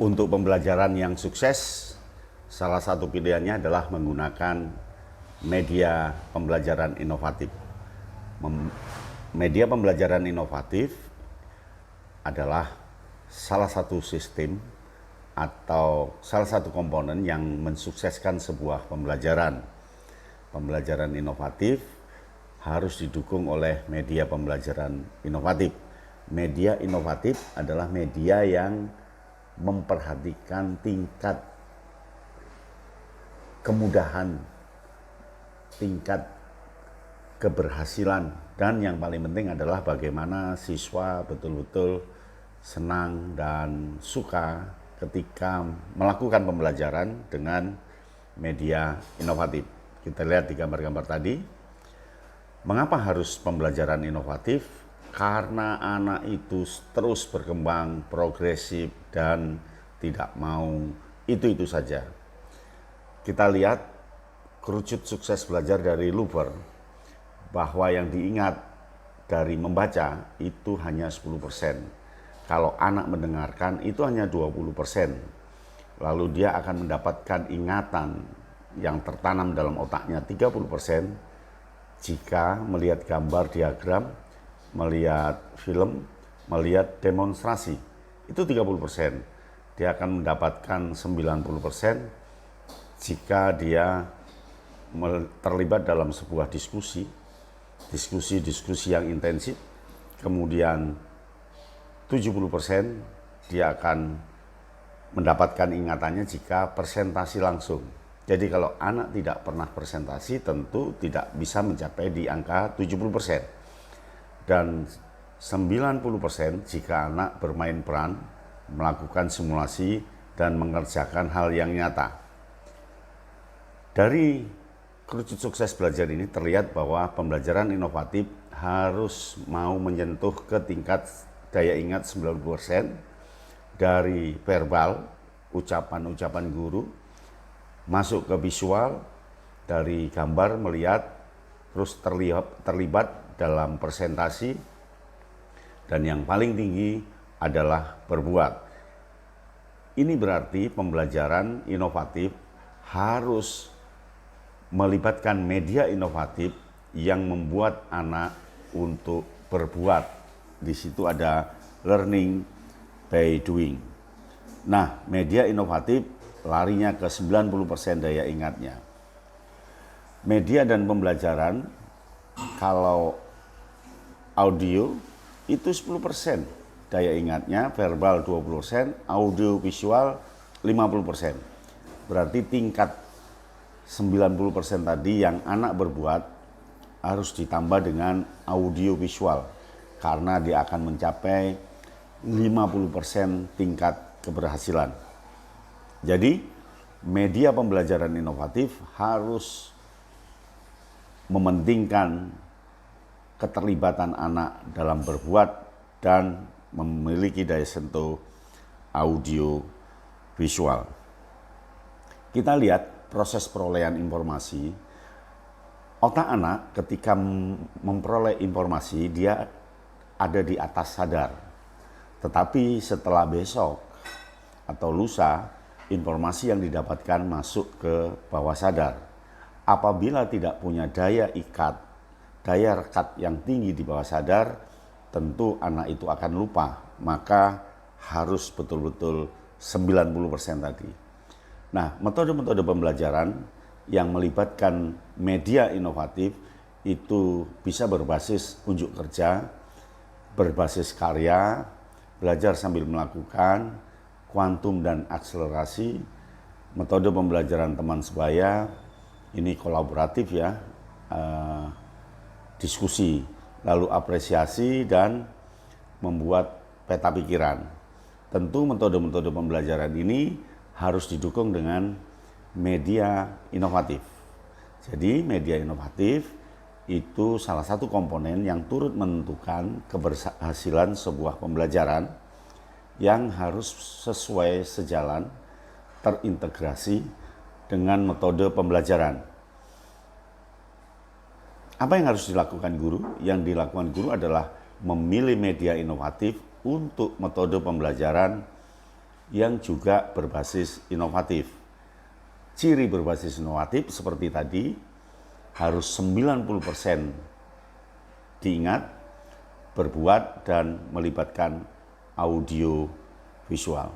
Untuk pembelajaran yang sukses, salah satu pilihannya adalah menggunakan media pembelajaran inovatif. Media pembelajaran inovatif adalah salah satu sistem atau salah satu komponen yang mensukseskan sebuah pembelajaran. Pembelajaran inovatif harus didukung oleh media pembelajaran inovatif. Media inovatif adalah media yang memperhatikan tingkat kemudahan, tingkat keberhasilan, dan yang paling penting adalah bagaimana siswa betul-betul senang dan suka ketika melakukan pembelajaran dengan media inovatif. Kita lihat di gambar-gambar tadi. Mengapa harus pembelajaran inovatif? Karena anak itu terus berkembang, progresif, dan tidak mau itu saja. Kita lihat kerucut sukses belajar dari Looper, bahwa yang diingat dari membaca itu hanya 10%. Kalau anak mendengarkan itu hanya 20%. Lalu dia akan mendapatkan ingatan yang tertanam dalam otaknya 30% jika melihat gambar diagram, melihat film, melihat demonstrasi. Itu 30%. Dia akan mendapatkan 90% jika dia terlibat dalam sebuah diskusi yang intensif. Kemudian 70% dia akan mendapatkan ingatannya jika presentasi langsung. Jadi kalau anak tidak pernah presentasi tentu tidak bisa mencapai di angka 70%. Dan 90% jika anak bermain peran, melakukan simulasi, dan mengerjakan hal yang nyata. Dari kerucut sukses belajar ini terlihat bahwa pembelajaran inovatif harus mau menyentuh ke tingkat daya ingat 90% dari verbal, ucapan-ucapan guru, masuk ke visual, dari gambar melihat, terus terlibat dalam presentasi, dan yang paling tinggi adalah berbuat. Ini berarti pembelajaran inovatif harus melibatkan media inovatif yang membuat anak untuk berbuat. Di situ ada learning by doing. Nah, media inovatif larinya ke 90% daya ingatnya. Media dan pembelajaran, kalau audio itu 10% daya ingatnya, verbal 20%, audio visual 50%. Berarti tingkat 90% tadi yang anak berbuat harus ditambah dengan audio visual, karena dia akan mencapai 50% tingkat keberhasilan. Jadi media pembelajaran inovatif harus mementingkan keterlibatan anak dalam berbuat dan memiliki daya sentuh audio visual. Kita lihat proses perolehan informasi. Otak anak ketika memperoleh informasi dia ada di atas sadar. Tetapi setelah besok atau lusa, informasi yang didapatkan masuk ke bawah sadar. Apabila tidak punya daya rekat yang tinggi di bawah sadar, tentu anak itu akan lupa. Maka harus betul-betul 90% tadi. Nah, metode-metode pembelajaran yang melibatkan media inovatif itu bisa berbasis unjuk kerja, berbasis karya, belajar sambil melakukan, kuantum dan akselerasi, metode pembelajaran teman sebaya, ini kolaboratif ya, diskusi, lalu apresiasi, dan membuat peta pikiran. Tentu metode-metode pembelajaran ini harus didukung dengan media inovatif. Jadi media inovatif itu salah satu komponen yang turut menentukan keberhasilan sebuah pembelajaran yang harus sesuai sejalan, terintegrasi dengan metode pembelajaran. Apa yang harus dilakukan guru? Yang dilakukan guru adalah memilih media inovatif untuk metode pembelajaran yang juga berbasis inovatif. Ciri berbasis inovatif seperti tadi, harus 90% diingat, berbuat, dan melibatkan audio visual.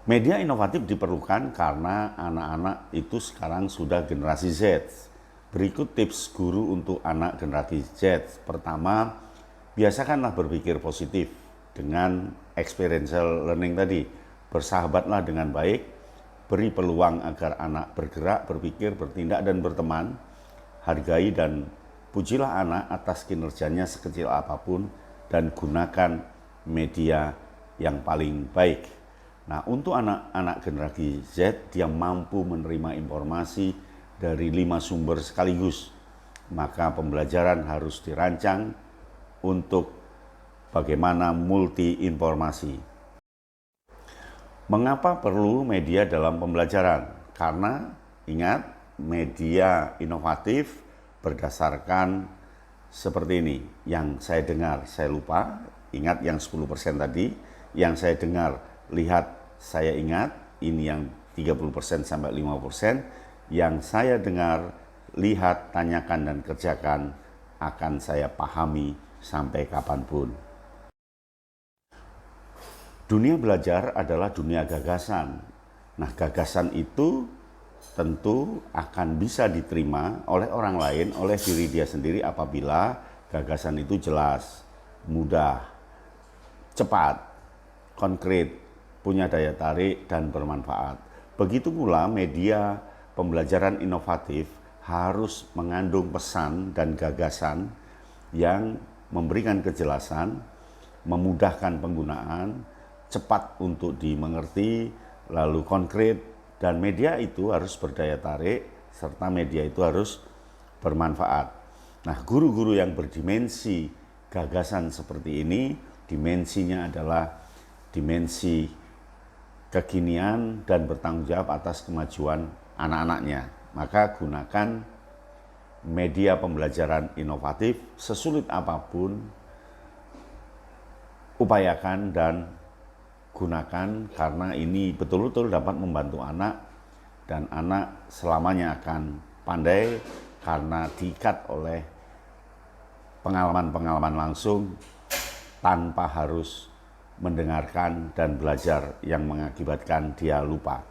Media inovatif diperlukan karena anak-anak itu sekarang sudah generasi Z. Berikut tips guru untuk anak generasi Z. Pertama, biasakanlah berpikir positif dengan experiential learning tadi. Bersahabatlah dengan baik, beri peluang agar anak bergerak, berpikir, bertindak, dan berteman. Hargai dan pujilah anak atas kinerjanya sekecil apapun dan gunakan media yang paling baik. Nah, untuk anak-anak generasi Z, dia mampu menerima informasi dari 5 sumber sekaligus. Maka pembelajaran harus dirancang untuk bagaimana multi informasi. Mengapa perlu media dalam pembelajaran? Karena ingat, media inovatif berdasarkan seperti ini. Yang saya dengar, saya lupa. Ingat yang 10% tadi, yang saya dengar, lihat, saya ingat, ini yang 30% sampai 50%, yang saya dengar, lihat, tanyakan, dan kerjakan, akan saya pahami sampai kapanpun. Dunia belajar adalah dunia gagasan. Nah, gagasan itu tentu akan bisa diterima oleh orang lain, oleh diri dia sendiri apabila gagasan itu jelas, mudah, cepat, konkret, punya daya tarik, dan bermanfaat. Begitu pula media pembelajaran inovatif harus mengandung pesan dan gagasan yang memberikan kejelasan, memudahkan penggunaan, cepat untuk dimengerti, lalu konkret, dan media itu harus berdaya tarik, serta media itu harus bermanfaat. Nah, guru-guru yang berdimensi gagasan seperti ini, dimensinya adalah dimensi kekinian dan bertanggung jawab atas kemajuan anak-anaknya. Maka gunakan media pembelajaran inovatif sesulit apapun, upayakan dan gunakan karena ini betul-betul dapat membantu anak, dan anak selamanya akan pandai karena diikat oleh pengalaman-pengalaman langsung tanpa harus mendengarkan dan belajar yang mengakibatkan dia lupa.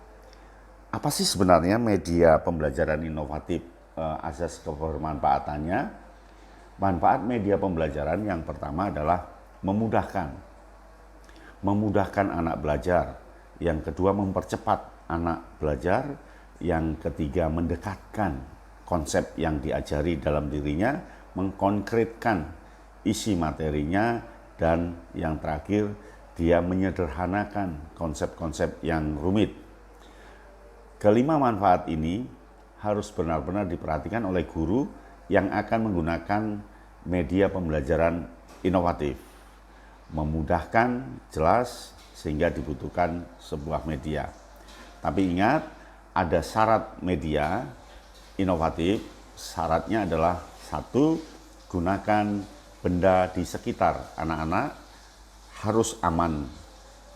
Apa sih sebenarnya media pembelajaran inovatif, asas kebermanfaatannya? Manfaat media pembelajaran yang pertama adalah memudahkan anak belajar. Yang kedua, mempercepat anak belajar. Yang ketiga, mendekatkan konsep yang diajari dalam dirinya, mengkonkretkan isi materinya, dan yang terakhir, dia menyederhanakan konsep-konsep yang rumit. Kelima manfaat ini harus benar-benar diperhatikan oleh guru yang akan menggunakan media pembelajaran inovatif. Memudahkan, jelas, sehingga dibutuhkan sebuah media. Tapi ingat, ada syarat media inovatif. Syaratnya adalah 1, gunakan benda di sekitar anak-anak, harus aman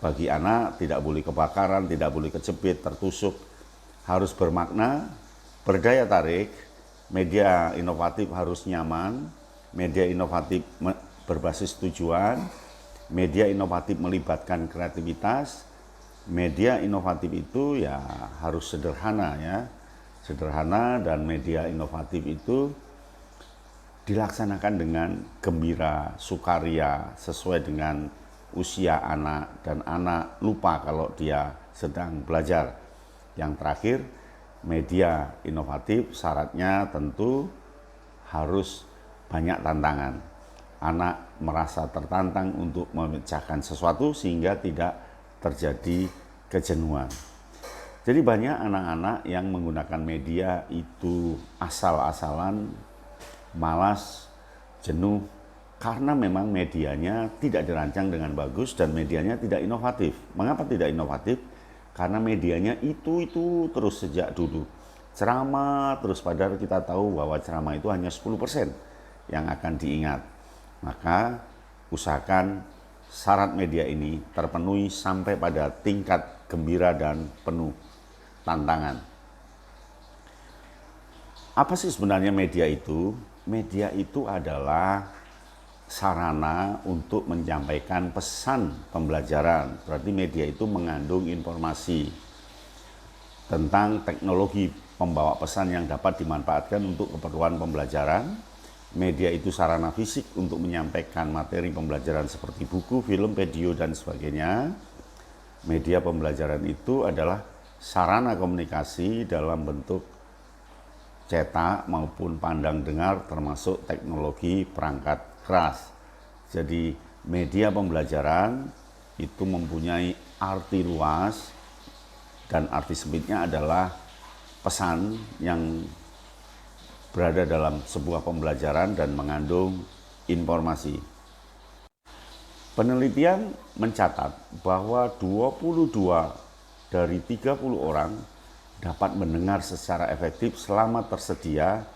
bagi anak, tidak boleh kebakaran, tidak boleh kejepit, tertusuk, harus bermakna, berdaya tarik, media inovatif harus nyaman, media inovatif berbasis tujuan, media inovatif melibatkan kreativitas, media inovatif itu ya harus sederhana ya, sederhana, dan media inovatif itu dilaksanakan dengan gembira, sukaria, sesuai dengan usia anak, dan anak lupa kalau dia sedang belajar. Yang terakhir, media inovatif syaratnya tentu harus banyak tantangan. Anak merasa tertantang untuk memecahkan sesuatu sehingga tidak terjadi kejenuhan. Jadi banyak anak-anak yang menggunakan media itu asal-asalan, malas, jenuh, karena memang medianya tidak dirancang dengan bagus dan medianya tidak inovatif. Mengapa tidak inovatif? Karena medianya itu terus sejak dulu. Ceramah terus, padahal kita tahu bahwa ceramah itu hanya 10% yang akan diingat. Maka usahakan syarat media ini terpenuhi sampai pada tingkat gembira dan penuh tantangan. Apa sih sebenarnya media itu? Media itu adalah sarana untuk menyampaikan pesan pembelajaran. Berarti media itu mengandung informasi tentang teknologi pembawa pesan yang dapat dimanfaatkan untuk keperluan pembelajaran. Media itu sarana fisik untuk menyampaikan materi pembelajaran seperti buku, film, video, dan sebagainya. Media pembelajaran itu adalah sarana komunikasi dalam bentuk cetak maupun pandang dengar, termasuk teknologi perangkat keras. Jadi media pembelajaran itu mempunyai arti luas, dan arti sempitnya adalah pesan yang berada dalam sebuah pembelajaran dan mengandung informasi. Penelitian mencatat bahwa 22 dari 30 orang dapat mendengar secara efektif selama tersedia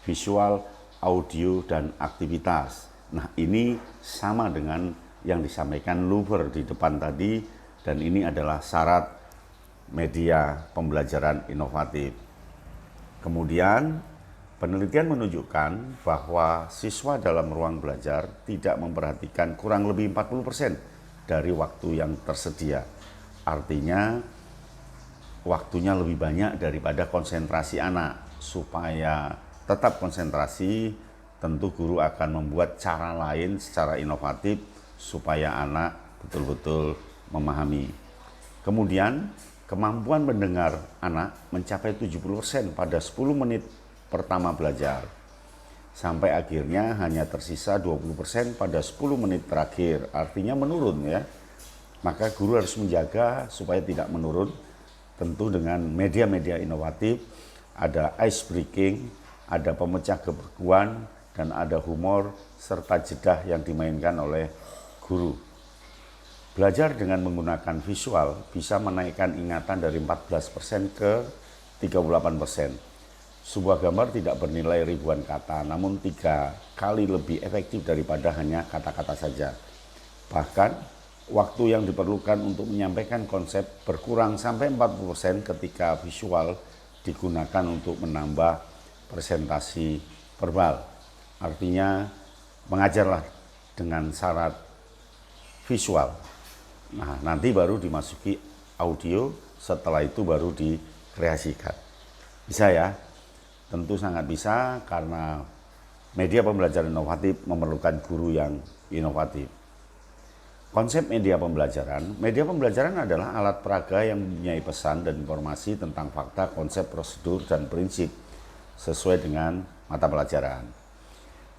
visual, audio, dan aktivitas. Nah, ini sama dengan yang disampaikan Luver di depan tadi, dan ini adalah syarat media pembelajaran inovatif. Kemudian, penelitian menunjukkan bahwa siswa dalam ruang belajar tidak memperhatikan kurang lebih 40% dari waktu yang tersedia. Artinya, waktunya lebih banyak daripada konsentrasi anak. Supaya tetap konsentrasi, tentu guru akan membuat cara lain secara inovatif supaya anak betul-betul memahami. Kemudian, kemampuan mendengar anak mencapai 70% pada 10 menit pertama belajar. Sampai akhirnya hanya tersisa 20% pada 10 menit terakhir. Artinya menurun ya. Maka guru harus menjaga supaya tidak menurun. Tentu dengan media-media inovatif, ada ice breaking, ada pemecah kebekuan, dan ada humor serta jedah yang dimainkan oleh guru. Belajar dengan menggunakan visual bisa menaikkan ingatan dari 14% ke 38%. Sebuah gambar tidak bernilai ribuan kata, namun 3 kali lebih efektif daripada hanya kata-kata saja. Bahkan, waktu yang diperlukan untuk menyampaikan konsep berkurang sampai 40% ketika visual digunakan untuk menambah presentasi verbal. Artinya, mengajarlah dengan syarat visual. Nah, nanti baru dimasuki audio, setelah itu baru dikreasikan. Bisa ya? Tentu sangat bisa, karena media pembelajaran inovatif memerlukan guru yang inovatif. Konsep media pembelajaran adalah alat peraga yang mempunyai pesan dan informasi tentang fakta, konsep, prosedur, dan prinsip sesuai dengan mata pelajaran.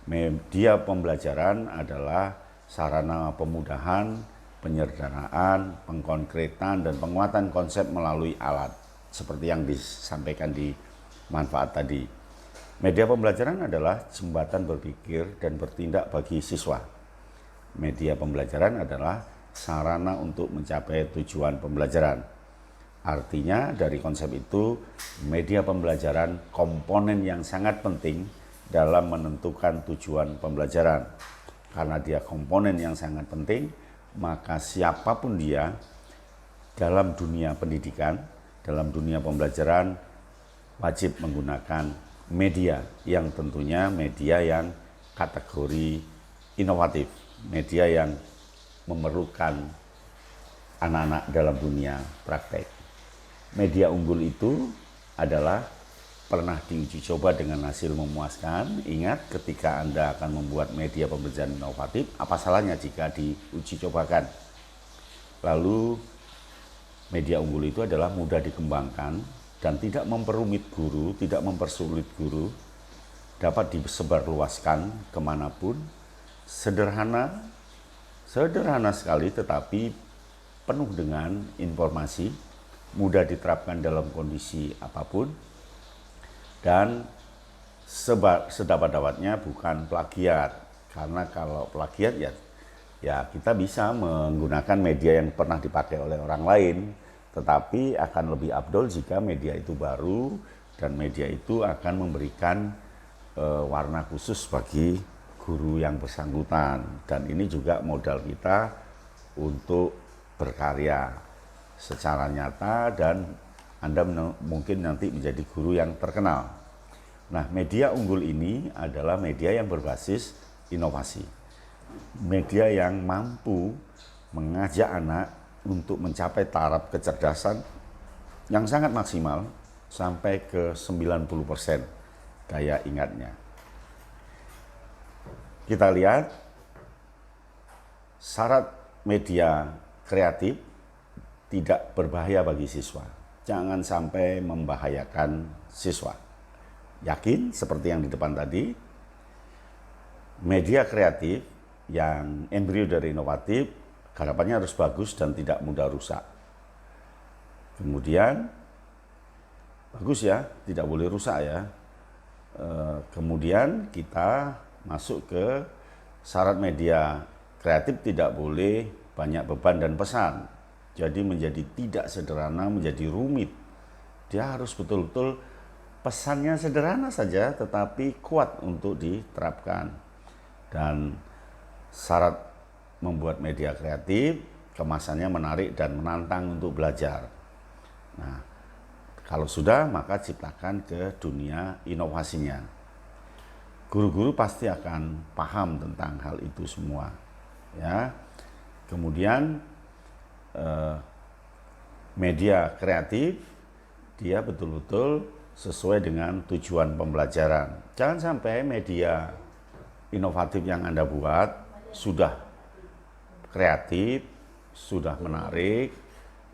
Media pembelajaran adalah sarana pemudahan, penyederhanaan, pengkonkretan, dan penguatan konsep melalui alat, seperti yang disampaikan di manfaat tadi. Media pembelajaran adalah jembatan berpikir dan bertindak bagi siswa. Media pembelajaran adalah sarana untuk mencapai tujuan pembelajaran. Artinya dari konsep itu, media pembelajaran komponen yang sangat penting dalam menentukan tujuan pembelajaran. Karena dia komponen yang sangat penting, maka siapapun dia dalam dunia pendidikan, dalam dunia pembelajaran, wajib menggunakan media yang tentunya media yang kategori inovatif, media yang memerlukan anak-anak dalam dunia praktek. Media unggul itu adalah pernah diuji coba dengan hasil memuaskan. Ingat, ketika Anda akan membuat media pembelajaran inovatif, apa salahnya jika diuji cobakan? Lalu, media unggul itu adalah mudah dikembangkan dan tidak memperumit guru, tidak mempersulit guru, dapat disebarluaskan kemanapun, sederhana sekali tetapi penuh dengan informasi, mudah diterapkan dalam kondisi apapun, dan sedapat-dapatnya bukan plagiat. Karena kalau plagiat ya kita bisa menggunakan media yang pernah dipakai oleh orang lain, tetapi akan lebih afdol jika media itu baru dan media itu akan memberikan warna khusus bagi guru yang bersangkutan. Dan ini juga modal kita untuk berkarya secara nyata dan Anda mungkin nanti menjadi guru yang terkenal. Nah, media unggul ini adalah media yang berbasis inovasi. Media yang mampu mengajak anak untuk mencapai taraf kecerdasan yang sangat maksimal sampai ke 90% daya ingatnya. Kita lihat syarat media kreatif tidak berbahaya bagi siswa. Jangan sampai membahayakan siswa. Yakin seperti yang di depan tadi, media kreatif yang embrio dari inovatif, harapannya harus bagus dan tidak mudah rusak. Kemudian, bagus ya, tidak boleh rusak ya. Kemudian kita masuk ke syarat media kreatif tidak boleh banyak beban dan pesan. Jadi menjadi tidak sederhana, menjadi rumit. Dia harus betul-betul pesannya sederhana saja tetapi kuat untuk diterapkan. Dan syarat membuat media kreatif, kemasannya menarik dan menantang untuk belajar. Nah, kalau sudah maka ciptakan ke dunia inovasinya. Guru-guru pasti akan paham tentang hal itu semua. Ya. Kemudian media kreatif dia betul-betul sesuai dengan tujuan pembelajaran. Jangan sampai media inovatif yang Anda buat sudah kreatif, sudah menarik,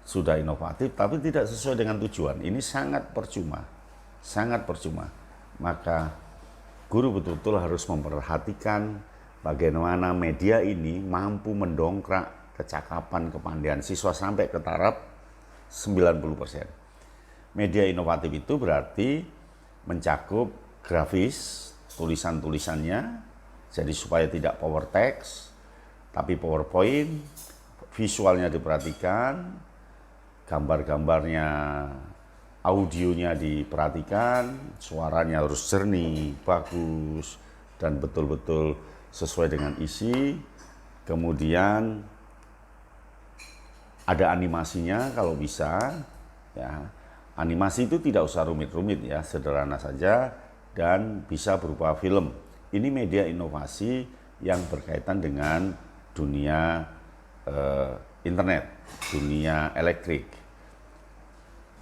sudah inovatif, tapi tidak sesuai dengan tujuan. Ini sangat percuma, sangat percuma. Maka guru betul-betul harus memperhatikan bagaimana media ini mampu mendongkrak kecakapan, kepandaian siswa sampai ke taraf 90%. Media inovatif itu berarti mencakup grafis, tulisan-tulisannya, jadi supaya tidak power text, tapi PowerPoint, visualnya diperhatikan, gambar-gambarnya, audionya diperhatikan, suaranya harus jernih, bagus, dan betul-betul sesuai dengan isi. Kemudian ada animasinya kalau bisa, ya. Animasi itu tidak usah rumit-rumit ya, sederhana saja dan bisa berupa film. Ini media inovasi yang berkaitan dengan dunia internet, dunia elektrik.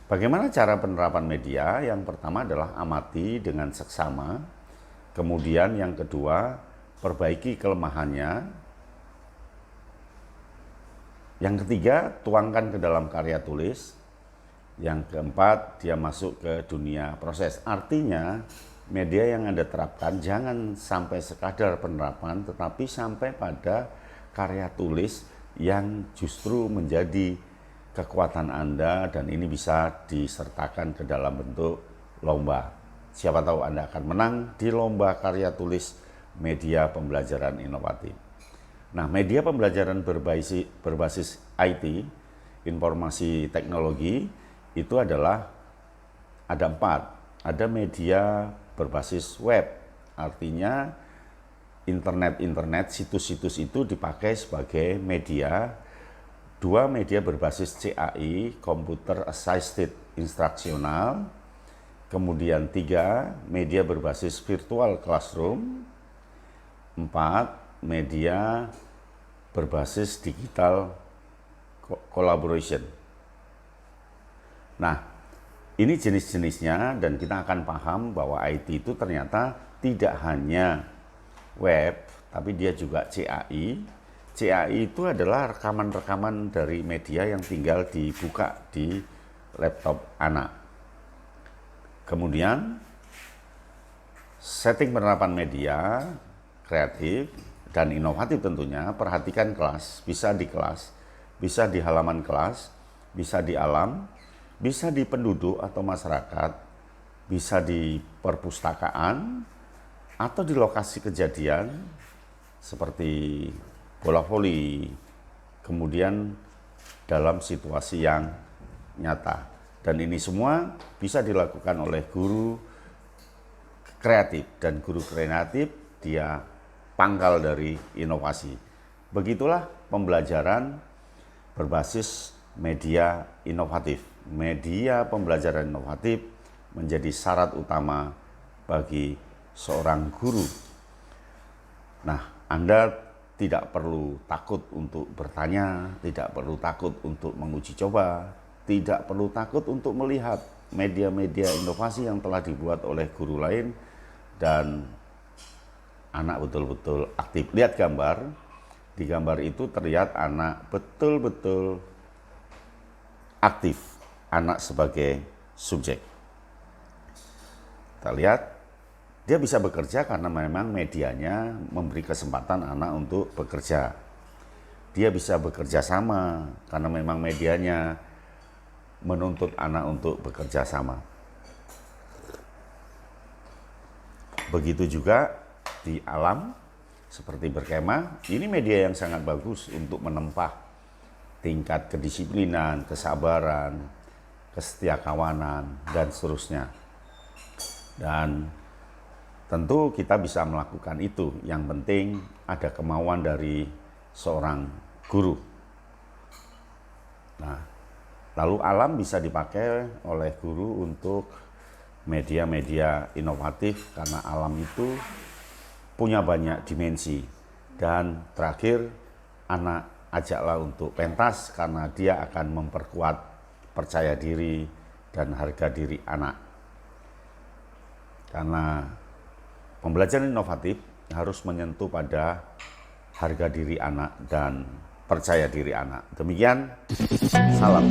Bagaimana cara penerapan media? Yang pertama adalah amati dengan seksama. Kemudian yang kedua, perbaiki kelemahannya. Yang ketiga, tuangkan ke dalam karya tulis. Yang keempat, dia masuk ke dunia proses. Artinya, media yang Anda terapkan jangan sampai sekadar penerapan, tetapi sampai pada karya tulis yang justru menjadi kekuatan Anda dan ini bisa disertakan ke dalam bentuk lomba. Siapa tahu Anda akan menang di lomba karya tulis media pembelajaran inovatif. Nah, media pembelajaran berbasis IT, informasi teknologi, itu adalah ada 4. Ada media berbasis web, artinya internet, situs-situs itu dipakai sebagai media. 2, media berbasis CAI, Computer Assisted Instructional. Kemudian 3, media berbasis virtual classroom. 4, media berbasis digital collaboration. Nah, ini jenis-jenisnya dan kita akan paham bahwa IT itu ternyata tidak hanya web, tapi dia juga CAI. CAI itu adalah rekaman-rekaman dari media yang tinggal dibuka di laptop anak. Kemudian, setting penerapan media kreatif dan inovatif tentunya, perhatikan kelas, bisa di kelas, bisa di halaman kelas, bisa di alam, bisa di penduduk atau masyarakat, bisa di perpustakaan, atau di lokasi kejadian seperti bola voli, kemudian dalam situasi yang nyata. Dan ini semua bisa dilakukan oleh guru kreatif, dan guru kreatif dia pangkal dari inovasi. Begitulah pembelajaran berbasis media inovatif. Media pembelajaran inovatif menjadi syarat utama bagi seorang guru. Nah, Anda tidak perlu takut untuk bertanya, tidak perlu takut untuk menguji coba, tidak perlu takut untuk melihat media-media inovasi yang telah dibuat oleh guru lain, dan anak betul-betul aktif. Lihat gambar, di gambar itu terlihat anak betul-betul aktif, anak sebagai subjek. Kita lihat, dia bisa bekerja karena memang medianya memberi kesempatan anak untuk bekerja. Dia bisa bekerja sama karena memang medianya menuntut anak untuk bekerja sama. Begitu juga di alam, seperti berkemah, ini media yang sangat bagus untuk menempa tingkat kedisiplinan, kesabaran, kesetiakawanan, dan seterusnya. Dan tentu kita bisa melakukan itu. Yang penting ada kemauan dari seorang guru. Nah, lalu alam bisa dipakai oleh guru untuk media-media inovatif karena alam itu punya banyak dimensi. Dan terakhir, anak ajaklah untuk pentas karena dia akan memperkuat percaya diri dan harga diri anak. Karena pembelajaran inovatif harus menyentuh pada harga diri anak dan percaya diri anak. Demikian, salam.